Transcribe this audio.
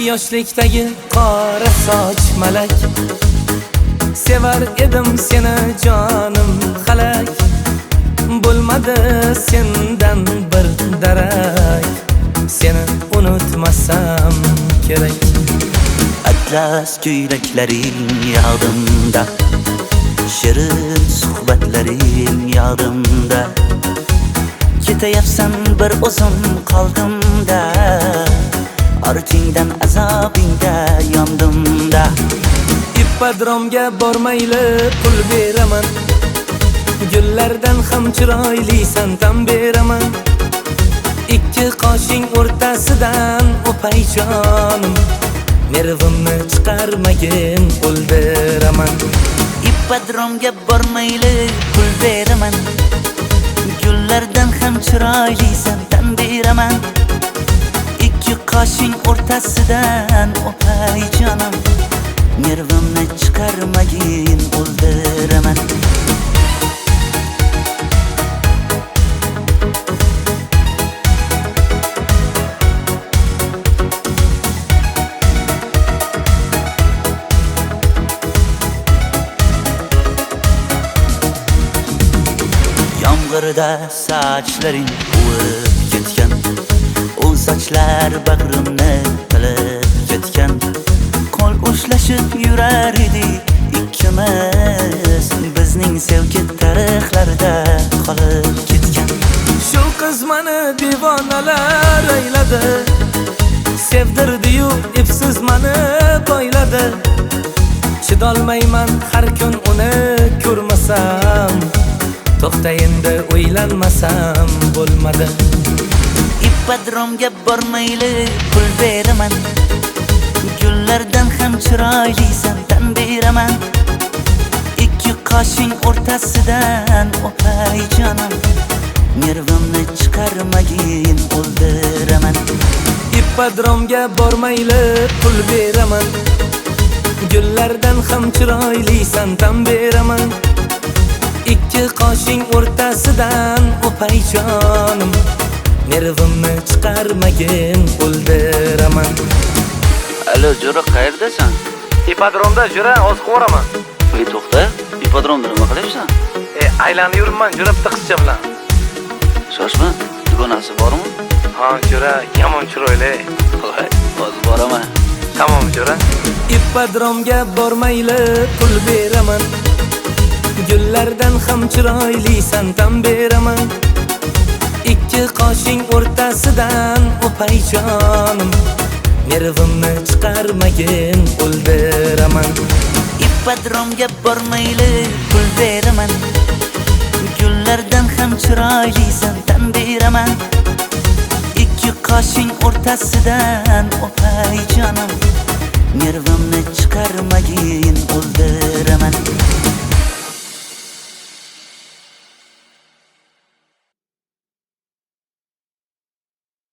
Yoshlikdagi qora soch malak, sevar edim seni jonim xalak. Bo'lmadi sendan bir darak, seni unutmasam kerak. Atlas ko'ylaklaring yodimda, shirin suhbatlaring yodimda. Ketayapsan bir o'zim qoldimda, ortingdan azobingda yondimda. İppodromga bormayli pul beraman, gullardan ham chiroylisan tan beraman. Ikki qoshing o'rtasidan o'pay jonim, nervimni chiqarmagin o'ldiraman. Ippodromga bormayli pul beraman, gullardan ham chiroylisan tan beraman. Ikki qoshing o'rtasidan o'pay jonim, nervimni chiqarmagin o'ldiraman. Yomg'irda sochlaring o'rib ketgan, u sochlar bag'rimni qilib ketgan. Qo'l ushlashib yurar edik ikkimiz, bizning sevgi tarixlarda qolib ketgan. Shu qiz meni divonalar ayladi, sevdirdi-yu epsiz meni boyladi. Chidolmayman har kun uni ko'rmasam, to'xta endi o'ylanmasam bo'lmadi. Ippodromga bormayli pul beraman, gullardan ham chiroylisan tan beraman. Ikki qoshing o'rtasidan o'pay jonim, nervimni chiqarmagin o'ldiraman. Ippodromga bormayli pul beraman, gullardan ham chiroylisan tan beraman. Ikki qoshing o'rtasidan o'pay jonim, nervimni chiqarmagin o'ldiraman. Alo, Jo'ra, qayerdasan? Ippodromda Jo'ra, hozir qo'raman. Ey, to'xta. Ippodromda nima qilyapsan? Aylanib yuribman Jo'ra bitta qizcha bilan. Shoshma, dugonasi bormi? Ha, Jo'ra, yomon chiroyli. Qo'y, hozir boraman. Tamom, Jo'ra. Ippodromga bormayli pul beraman, gullardan ham chiroylisan tan beraman. Ikki qoshing o'rtasidan o'pay jonim, nervimni chiqarmagin o'ldiraman. Ippodromga bormayli pul beraman, gullardan ham chiroylisan tan beraman. Ikki qoshing o'rtasidan o'pay jonim, nervimni chiqarmagin o'ldiraman.